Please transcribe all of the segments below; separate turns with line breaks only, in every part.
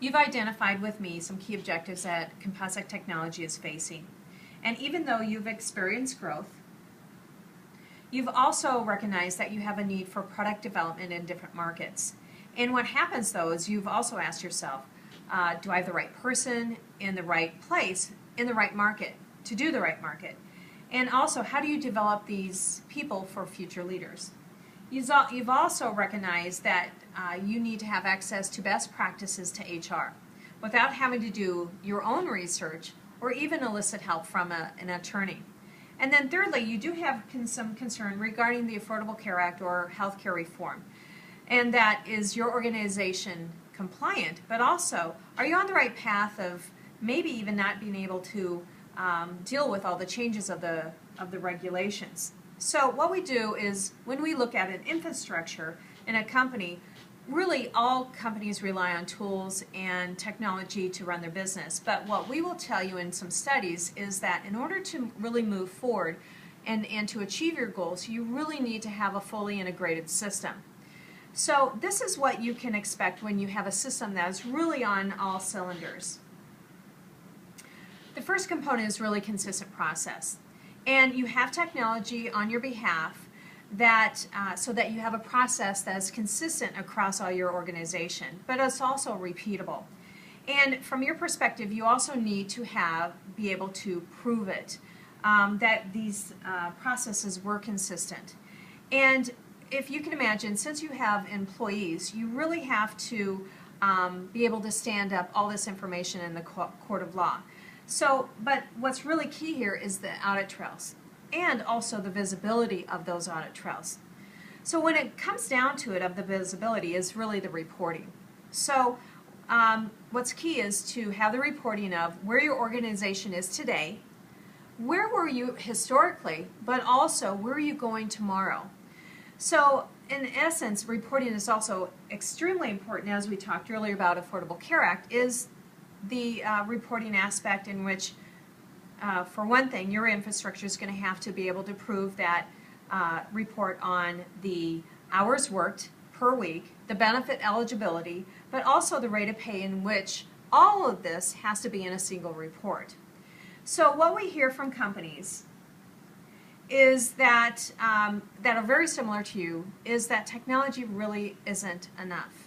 You've identified with me some key objectives that composite technology is facing. And even though you've experienced growth, you've also recognized that you have a need for product development in different markets. And what happens though is you've also asked yourself, do I have the right person in the right place, in the right market, to do the right market? And also, how do you develop these people for future leaders? You've also recognized that you need to have access to best practices to HR without having to do your own research or even elicit help from an attorney. And then thirdly, you do have some concern regarding the Affordable Care Act or healthcare reform. And that is your organization compliant, but also, are you on the right path of maybe even not being able to deal with all the changes of the regulations? So what we do is, when we look at an infrastructure in a company, really all companies rely on tools and technology to run their business. But what we will tell you in some studies is that in order to really move forward and to achieve your goals, you really need to have a fully integrated system. So this is what you can expect when you have a system that is really on all cylinders. The first component is really consistent process. And you have technology on your behalf that so that you have a process that is consistent across all your organization, but it's also repeatable. And from your perspective, you also need to be able to prove it, that these processes were consistent. And if you can imagine, since you have employees, you really have to be able to stand up all this information in the court of law. So, but what's really key here is the audit trails and also the visibility of those audit trails. So when it comes down to it, of the visibility is really the reporting. So what's key is to have the reporting of where your organization is today, where were you historically, but also where are you going tomorrow. So in essence, reporting is also extremely important, as we talked earlier about Affordable Care Act, is the reporting aspect in which, for one thing, your infrastructure is going to have to be able to prove that report on the hours worked per week, the benefit eligibility, but also the rate of pay, in which all of this has to be in a single report. So what we hear from companies is that that are very similar to you is that technology really isn't enough.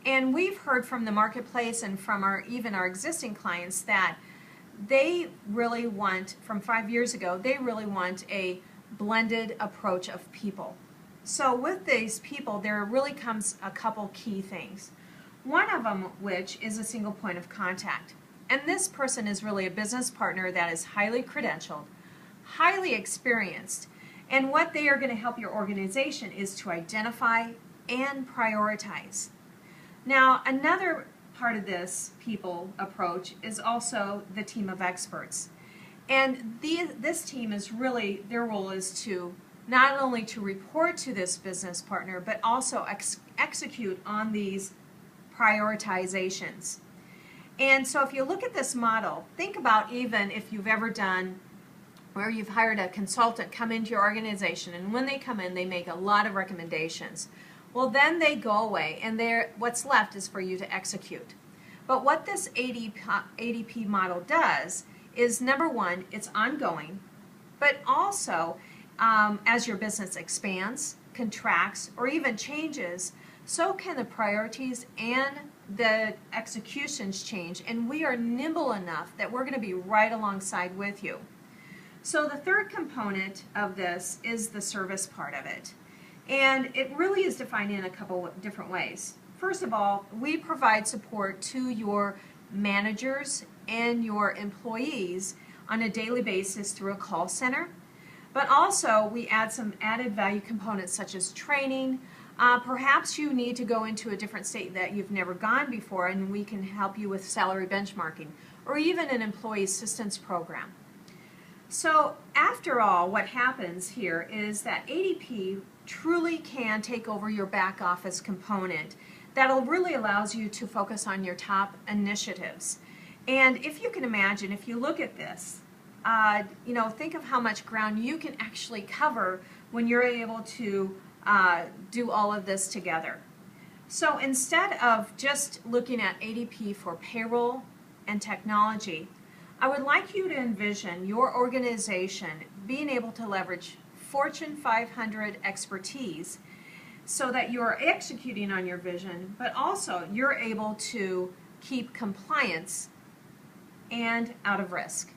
And we've heard from the marketplace and from even our existing clients that they really want, from 5 years ago, they really want a blended approach of people. So with these people, there really comes a couple key things. One of them, which is a single point of contact. And this person is really a business partner that is highly credentialed, highly experienced, and what they are going to help your organization is to identify and prioritize. Now, another part of this people approach is also the team of experts. And this team is really, their role is to not only to report to this business partner, but also execute on these prioritizations. And so if you look at this model, think about even if you've ever done where you've hired a consultant come into your organization, and when they come in, they make a lot of recommendations. Well, then they go away, and what's left is for you to execute. But what this ADP model does is, number one, it's ongoing, but also as your business expands, contracts, or even changes, so can the priorities and the executions change, and we are nimble enough that we're going to be right alongside with you. So the third component of this is the service part of it. And it really is defined in a couple of different ways. First of all, we provide support to your managers and your employees on a daily basis through a call center. But also, we add some added value components such as training. Perhaps you need to go into a different state that you've never gone before, and we can help you with salary benchmarking, or even an employee assistance program. So after all, what happens here is that ADP truly can take over your back office component. That'll really allows you to focus on your top initiatives. And if you can imagine, if you look at this, think of how much ground you can actually cover when you're able to do all of this together. So instead of just looking at ADP for payroll and technology, I would like you to envision your organization being able to leverage Fortune 500 expertise so that you are executing on your vision, but also you're able to keep compliance and out of risk.